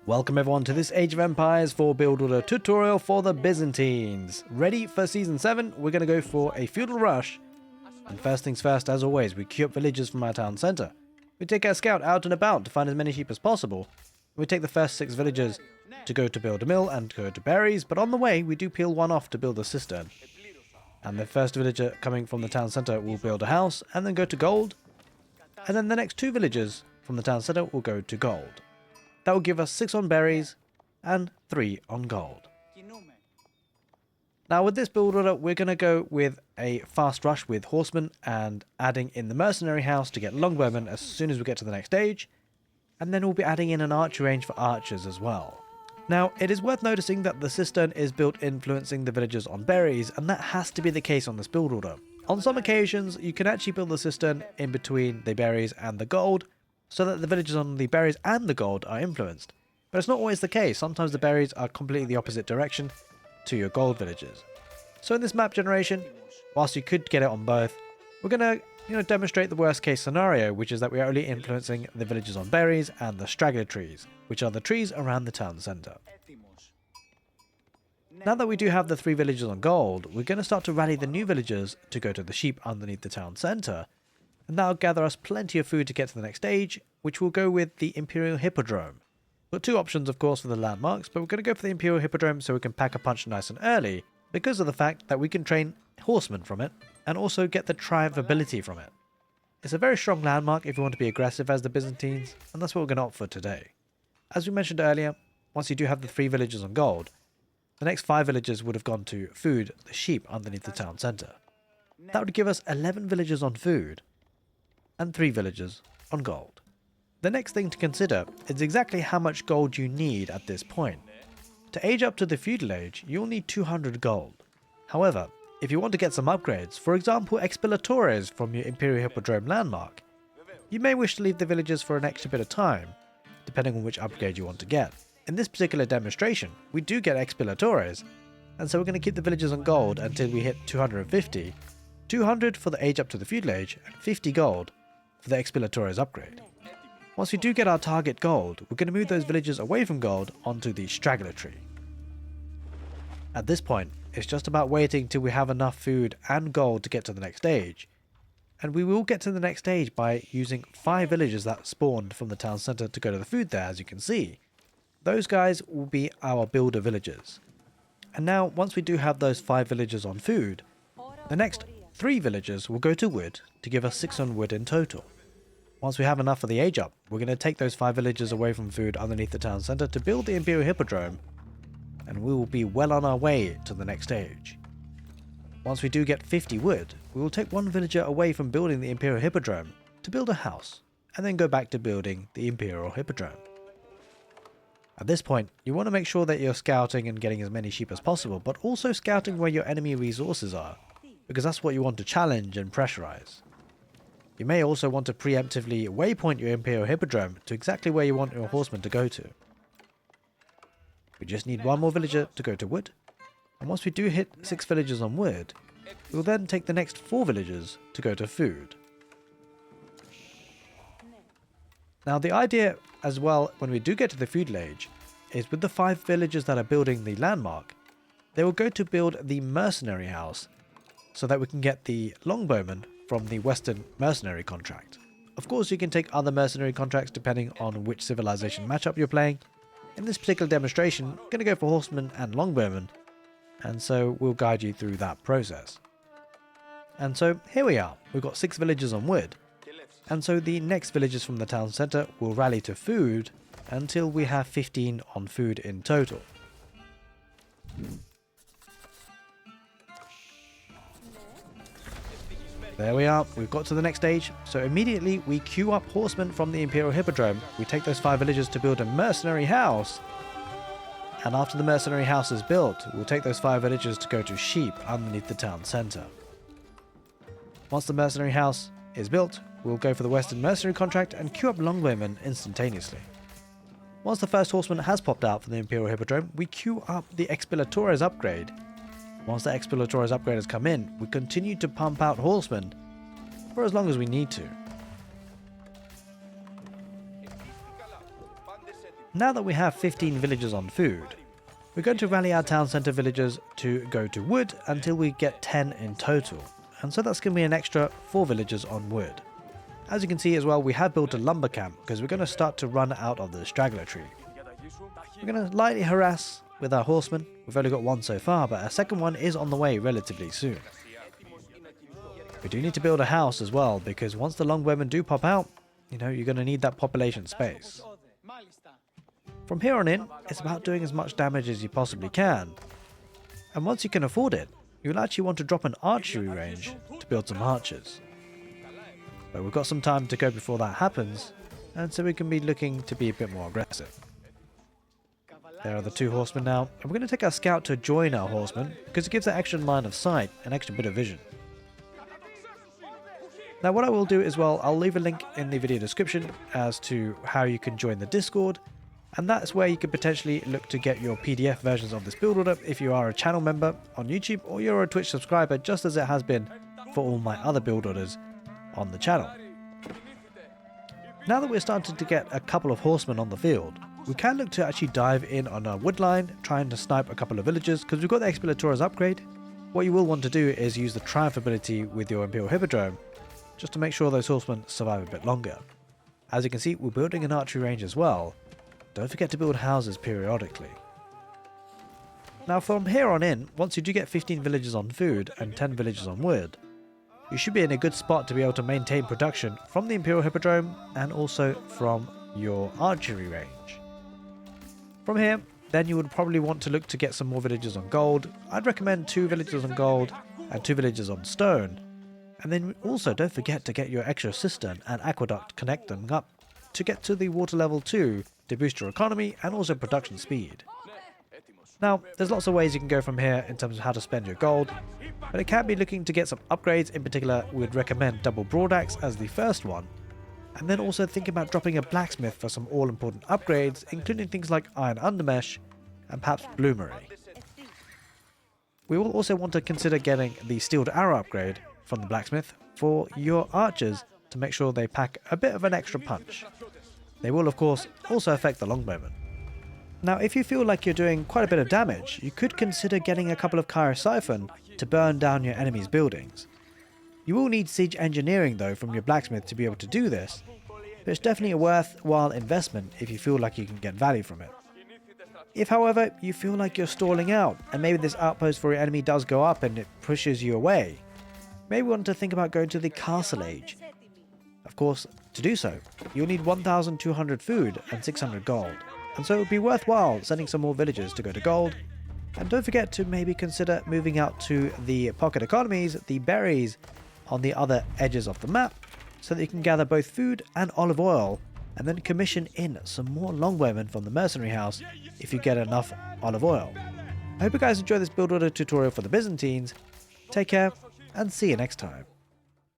Welcome everyone to this Age of Empires 4 build order tutorial for the Byzantines. Ready for season 7? We're going to go for a feudal rush. And first things first, as always, we queue up villagers from our town centre. We take our scout out and about to find as many sheep as possible. We take the first 6 villagers to go to build a mill and go to berries, but on the way we do peel one off to build a cistern. And the first villager coming from the town centre will build a house and then go to gold. And then the next 2 villagers from the town centre will go to gold. That will give us 6 on berries and 3 on gold. Now with this build order, we're going to go with a fast rush with horsemen and adding in the mercenary house to get longbowmen as soon as we get to the next stage. And then we'll be adding in an archer range for archers as well. Now it is worth noticing that the cistern is built influencing the villagers on berries, and that has to be the case on this build order. On some occasions you can actually build the cistern in between the berries and the gold, so that the villagers on the berries and the gold are influenced. But it's not always the case. Sometimes the berries are completely the opposite direction to your gold villagers. So in this map generation, whilst you could get it on both, we're going to demonstrate the worst case scenario, which is that we're only influencing the villagers on berries and the straggler trees, which are the trees around the town centre. Now that we do have the 3 villagers on gold, we're going to start to rally the new villagers to go to the sheep underneath the town centre. And that'll gather us plenty of food to get to the next stage, which will go with the imperial hippodrome. We've got 2 options of course for the landmarks, but we're going to go for the imperial hippodrome so we can pack a punch nice and early, because of the fact that we can train horsemen from it, and also get the triumph ability from it. It's a very strong landmark if you want to be aggressive as the Byzantines, and that's what we're going to opt for today. As we mentioned earlier, once you do have the 3 villagers on gold, the next 5 villagers would have gone to food the sheep underneath the town centre. That would give us 11 villagers on food, and 3 villagers on gold. The next thing to consider is exactly how much gold you need at this point. To age up to the feudal age, you'll need 200 gold. However, if you want to get some upgrades, for example expilatores from your imperial hippodrome landmark, you may wish to leave the villagers for an extra bit of time, depending on which upgrade you want to get. In this particular demonstration, we do get expilatores, and so we're going to keep the villagers on gold until we hit 250, 200 for the age up to the feudal age, and 50 gold for the expilatores upgrade. Once we do get our target gold, we're going to move those villagers away from gold onto the straggler tree. At this point, it's just about waiting till we have enough food and gold to get to the next stage. And we will get to the next stage by using 5 villagers that spawned from the town centre to go to the food there, as you can see. Those guys will be our builder villagers. And now, once we do have those 5 villagers on food, the next 3 villagers will go to wood to give us 6 on wood in total. Once we have enough for the age up, we're going to take those 5 villagers away from food underneath the town centre to build the imperial hippodrome, and we will be well on our way to the next stage. Once we do get 50 wood, we will take 1 villager away from building the imperial hippodrome to build a house, and then go back to building the imperial hippodrome. At this point, you want to make sure that you're scouting and getting as many sheep as possible, but also scouting where your enemy resources are, because that's what you want to challenge and pressurize. You may also want to preemptively waypoint your imperial hippodrome to exactly where you want your horsemen to go to. We just need 1 more villager to go to wood, and once we do hit 6 villagers on wood, we will then take the next 4 villagers to go to food. Now the idea as well when we do get to the feudal age is with the 5 villagers that are building the landmark, they will go to build the mercenary house so that we can get the longbowmen from the western mercenary contract. Of course you can take other mercenary contracts depending on which civilization matchup you're playing. In this particular demonstration, I'm going to go for horsemen and longbowmen, and so we'll guide you through that process. And so here we are, we've got 6 villagers on wood, and so the next villagers from the town centre will rally to food until we have 15 on food in total. There we are, we've got to the next stage, so immediately we queue up horsemen from the imperial hippodrome. We take those 5 villagers to build a mercenary house, and after the mercenary house is built, we'll take those 5 villagers to go to sheep underneath the town centre. Once the mercenary house is built, we'll go for the western mercenary contract and queue up longbowmen instantaneously. Once the first horseman has popped out from the imperial hippodrome, we queue up the expilatores upgrade. Once the expilatores upgrade has come in, we continue to pump out horsemen for as long as we need to. Now that we have 15 villagers on food, we're going to rally our town centre villagers to go to wood until we get 10 in total. And so that's going to be an extra 4 villagers on wood. As you can see as well, we have built a lumber camp because we're going to start to run out of the straggler tree. We're going to lightly harass with our horsemen. We've only got one so far, but our second one is on the way relatively soon. We do need to build a house as well, because once the longbowmen do pop out, you're going to need that population space. From here on in, it's about doing as much damage as you possibly can. And once you can afford it, you'll actually want to drop an archery range to build some archers. But we've got some time to go before that happens, and so we can be looking to be a bit more aggressive. There are the 2 horsemen now, and we're going to take our scout to join our horsemen, because it gives that extra line of sight, an extra bit of vision. Now what I will do as well, I'll leave a link in the video description as to how you can join the Discord, and that's where you could potentially look to get your PDF versions of this build order if you are a channel member on YouTube or you're a Twitch subscriber, just as it has been for all my other build orders on the channel. Now that we're starting to get a couple of horsemen on the field, we can look to actually dive in on our wood line, trying to snipe a couple of villagers, because we've got the Explorator's upgrade. What you will want to do is use the Triumph ability with your Imperial Hippodrome, just to make sure those horsemen survive a bit longer. As you can see, we're building an archery range as well. Don't forget to build houses periodically. Now from here on in, once you do get 15 villagers on food and 10 villagers on wood, you should be in a good spot to be able to maintain production from the Imperial Hippodrome and also from your archery range. From here, then you would probably want to look to get some more villagers on gold. I'd recommend 2 villagers on gold and 2 villagers on stone. And then also don't forget to get your extra cistern and aqueduct connecting up to get to the water level 2 to boost your economy and also production speed. Now, there's lots of ways you can go from here in terms of how to spend your gold, but it can be looking to get some upgrades. In particular, we would recommend double broadaxe as the first one, and then also think about dropping a blacksmith for some all-important upgrades, including things like iron undermesh and perhaps bloomery. We will also want to consider getting the steeled arrow upgrade from the blacksmith for your archers to make sure they pack a bit of an extra punch. They will of course also affect the longbowmen. Now if you feel like you're doing quite a bit of damage, you could consider getting a couple of Siphon to burn down your enemy's buildings. You will need siege engineering though from your blacksmith to be able to do this, but it's definitely a worthwhile investment if you feel like you can get value from it. If however you feel like you're stalling out and maybe this outpost for your enemy does go up and it pushes you away, maybe want to think about going to the castle age. Of course, to do so, you'll need 1,200 food and 600 gold, and so it would be worthwhile sending some more villagers to go to gold. And don't forget to maybe consider moving out to the pocket economies, the berries on the other edges of the map, so that you can gather both food and olive oil, and then commission in some more longbowmen from the mercenary house if you get enough olive oil. I hope you guys enjoyed this build order tutorial for the Byzantines. Take care, and see you next time.